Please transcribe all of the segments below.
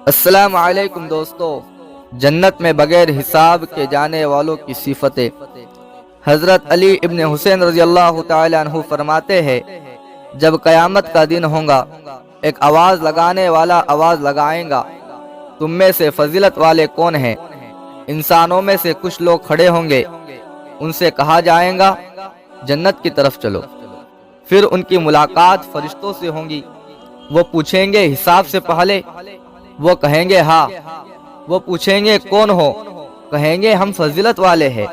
السلام علیکم دوستو، جنت میں بغیر حساب کے جانے والوں کی صفتیں۔ حضرت علی ابن حسین رضی اللہ تعالی عنہ فرماتے ہیں، جب قیامت کا دن ہوگا ایک آواز لگانے والا آواز لگائے گا، تم میں سے فضیلت والے کون ہیں؟ انسانوں میں سے کچھ لوگ کھڑے ہوں گے، ان سے کہا جائے گا جنت کی طرف چلو۔ پھر ان کی ملاقات فرشتوں سے ہوگی، وہ پوچھیں گے حساب سے پہلے؟ وہ کہیں گے ہاں۔ وہ پوچھیں گے کون ہو؟ کہیں گے ہم فضیلت والے ہیں۔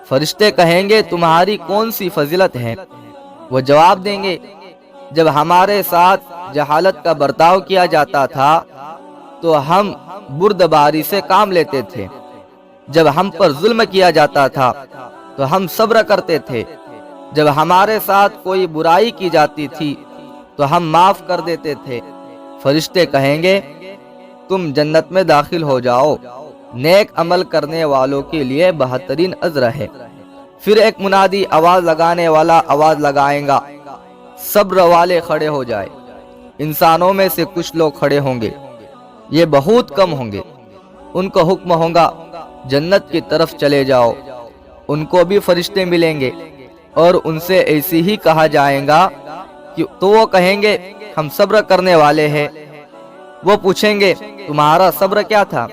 فرشتے کہیں گے تمہاری کون سی فضیلت ہے؟ وہ جواب دیں گے جب ہمارے ساتھ جہالت کا برتاؤ کیا جاتا تھا تو ہم بردباری سے کام لیتے تھے، جب ہم پر ظلم کیا جاتا تھا تو ہم صبر کرتے تھے، جب ہمارے ساتھ کوئی برائی کی جاتی تھی تو ہم معاف کر دیتے تھے۔ فرشتے کہیں گے تم جنت میں داخل ہو جاؤ، نیک عمل کرنے والوں کے لیے بہترین اجر ہے۔ پھر ایک منادی آواز لگانے والا آواز لگائے گا، صبر والے کھڑے ہو جائے۔ انسانوں میں سے کچھ لوگ کھڑے ہوں گے، یہ بہت کم ہوں گے، ان کو حکم ہوگا جنت کی طرف چلے جاؤ۔ ان کو بھی فرشتے ملیں گے اور ان سے ایسے ہی کہا جائے گا تو وہ کہیں گے ہم صبر کرنے والے ہیں۔ وہ پوچھیں گے تمہارا صبر کیا تھا؟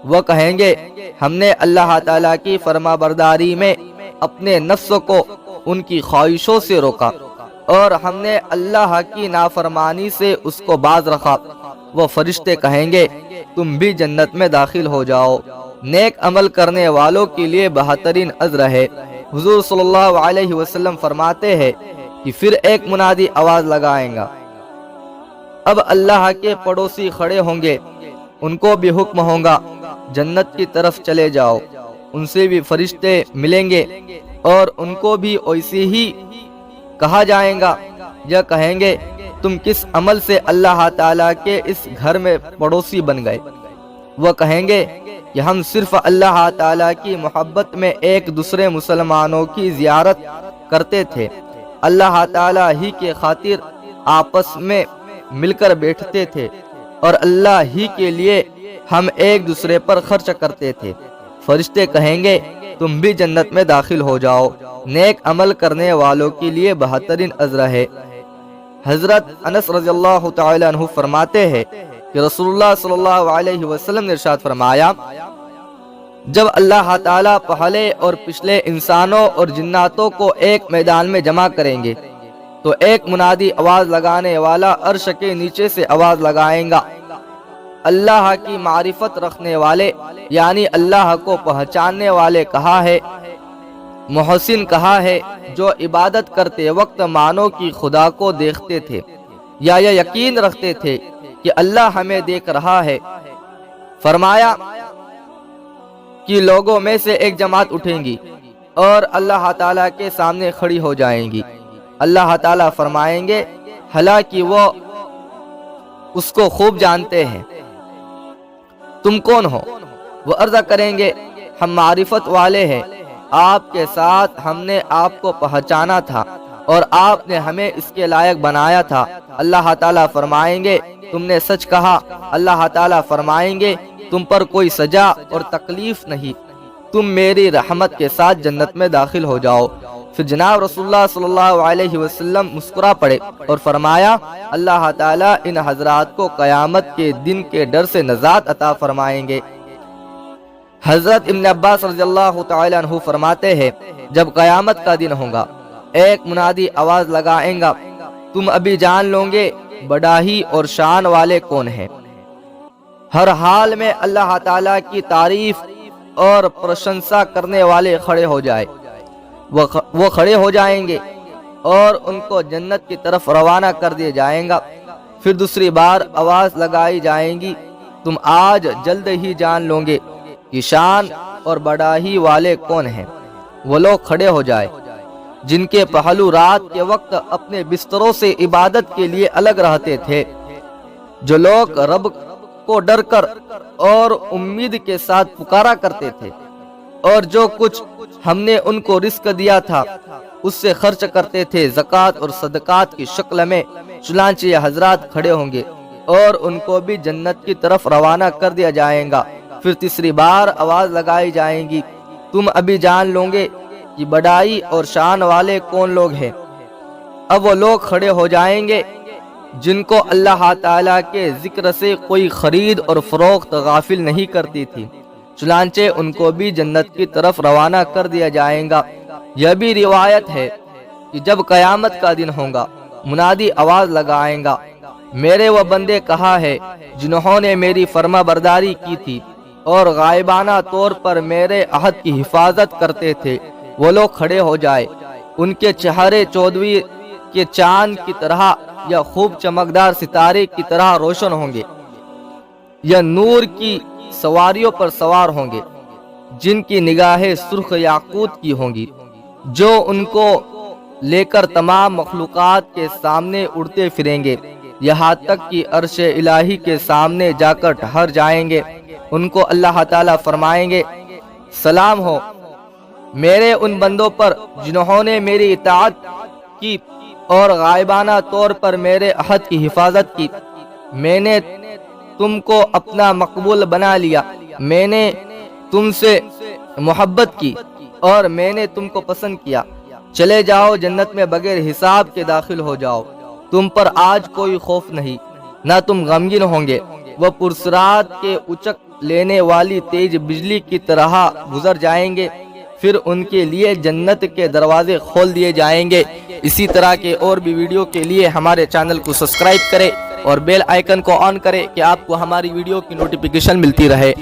وہ کہیں گے ہم نے اللہ تعالیٰ کی فرما برداری میں اپنے نفس کو ان کی خواہشوں سے روکا، اور ہم نے اللہ کی نافرمانی سے اس کو باز رکھا۔ وہ فرشتے کہیں گے تم بھی جنت میں داخل ہو جاؤ، نیک عمل کرنے والوں کے لیے بہترین اجر ہے۔ حضور صلی اللہ علیہ وسلم فرماتے ہیں کہ پھر ایک منادی آواز لگائیں گا، اب اللہ کے پڑوسی کھڑے ہوں گے، ان کو بھی حکم ہوگا جنت کی طرف چلے جاؤ۔ ان سے بھی فرشتے ملیں گے اور ان کو بھی ویسے ہی کہا جائے گا، یہ کہیں گے تم کس عمل سے اللہ تعالیٰ کے اس گھر میں پڑوسی بن گئے؟ وہ کہیں گے کہ ہم صرف اللہ تعالیٰ کی محبت میں ایک دوسرے مسلمانوں کی زیارت کرتے تھے، اللہ تعالیٰ ہی کے خاطر آپس میں مل کر بیٹھتے تھے، اور اللہ ہی کے لیے ہم ایک دوسرے پر خرچ کرتے تھے۔ فرشتے کہیں گے تم بھی جنت میں داخل ہو جاؤ، نیک عمل کرنے والوں کے لیے بہترین اجر ہے۔ حضرت انس رضی اللہ تعالی عنہ فرماتے ہیں کہ رسول اللہ صلی اللہ علیہ وسلم نے ارشاد فرمایا، جب اللہ تعالیٰ پہلے اور پچھلے انسانوں اور جناتوں کو ایک میدان میں جمع کریں گے تو ایک منادی آواز لگانے والا عرش کے نیچے سے آواز لگائے گا، اللہ کی معرفت رکھنے والے یعنی اللہ کو پہچاننے والے کہا ہے، محسن کہا ہے، جو عبادت کرتے وقت مانو کہ خدا کو دیکھتے تھے یا یہ یقین رکھتے تھے کہ اللہ ہمیں دیکھ رہا ہے۔ فرمایا کہ لوگوں میں سے ایک جماعت اٹھیں گی اور اللہ تعالیٰ کے سامنے کھڑی ہو جائیں گی۔ اللہ تعالیٰ فرمائیں گے حالانکہ وہ اس کو خوب جانتے ہیں، تم کون ہو؟ وہ عرض کریں گے ہم معرفت والے ہیں، آپ کے ساتھ ہم نے آپ کو پہچانا تھا اور آپ نے ہمیں اس کے لائق بنایا تھا۔ اللہ تعالیٰ فرمائیں گے تم نے سچ کہا۔ اللہ تعالیٰ فرمائیں گے تم پر کوئی سزا اور تکلیف نہیں، تم میری رحمت کے ساتھ جنت میں داخل ہو جاؤ۔ پھر جناب رسول اللہ صلی اللہ علیہ وسلم مسکرا پڑے اور فرمایا اللہ تعالیٰ ان حضرات کو قیامت کے دن کے ڈر سے نجات عطا فرمائیں گے۔ حضرت ابن عباس رضی اللہ تعالی عنہ فرماتے ہیں جب قیامت کا دن ہوگا ایک منادی آواز لگائیں گا، تم ابھی جان لو گے بڑائی اور شان والے کون ہیں۔ ہر حال میں اللہ تعالیٰ کی تعریف اور پرشنسا کرنے والے کھڑے ہو جائے، وہ کھڑے ہو جائیں گے اور ان کو جنت کی طرف روانہ کر دیا جائے گا۔ پھر دوسری بار آواز لگائی جائیں گی، تم آج جلد ہی جان لو گے کہ شان اور بڑائی والے کون ہیں۔ وہ لوگ کھڑے ہو جائے جن کے پہلو رات کے وقت اپنے بستروں سے عبادت کے لیے الگ رہتے تھے، جو لوگ رب کو ڈر کر اور امید کے ساتھ پکارا کرتے تھے، اور جو کچھ ہم نے ان کو رزق دیا تھا اس سے خرچ کرتے تھے زکوٰۃ اور صدقات کی شکل میں، چنانچہ یہ حضرات کھڑے ہوں گے اور ان کو بھی جنت کی طرف روانہ کر دیا جائے گا۔ پھر تیسری بار آواز لگائی جائے گی، تم ابھی جان لو گے کہ بڑائی اور شان والے کون لوگ ہیں۔ اب وہ لوگ کھڑے ہو جائیں گے جن کو اللہ تعالیٰ کے ذکر سے کوئی خرید اور فروخت غافل نہیں کرتی تھی، چنانچہ ان کو بھی جنت کی طرف روانہ کر دیا جائے گا۔ یہ بھی روایت ہے کہ جب قیامت کا دن ہوگا، منادی آواز لگائیں گا، میرے وہ بندے کہاں ہے جنہوں نے میری فرما برداری کی تھی اور غائبانہ طور پر میرے عہد کی حفاظت کرتے تھے۔ وہ لوگ کھڑے ہو جائے، ان کے چہرے چودھویں کے چاند کی طرح یا خوب چمکدار ستارے کی طرح روشن ہوں گے، یا نور کی سواریوں پر سوار ہوں گے جن کی نگاہیں سرخ یاقوت کی ہوں گی، جو ان کو لے کر تمام مخلوقات کے سامنے اڑتے پھریں گے، یہاں تک کہ عرش الہی کے سامنے جا کر ٹھہر جائیں گے۔ ان کو اللہ تعالیٰ فرمائیں گے، سلام ہو میرے ان بندوں پر جنہوں نے میری اطاعت کی اور غائبانہ طور پر میرے عہد کی حفاظت کی۔ میں نے تم کو اپنا مقبول بنا لیا، میں نے تم سے محبت کی اور میں نے تم کو پسند کیا۔ چلے جاؤ، جنت میں بغیر حساب کے داخل ہو جاؤ، تم پر آج کوئی خوف نہیں، نہ تم غمگین ہوں گے۔ وہ پرسرات کے اچک لینے والی تیز بجلی کی طرح گزر جائیں گے، پھر ان کے لیے جنت کے دروازے کھول دیے جائیں گے۔ اسی طرح کے اور بھی ویڈیو کے لیے ہمارے چینل کو سبسکرائب کریں اور بیل آئیکن کو آن کریں کہ آپ کو ہماری ویڈیو کی نوٹیفیکیشن ملتی رہے۔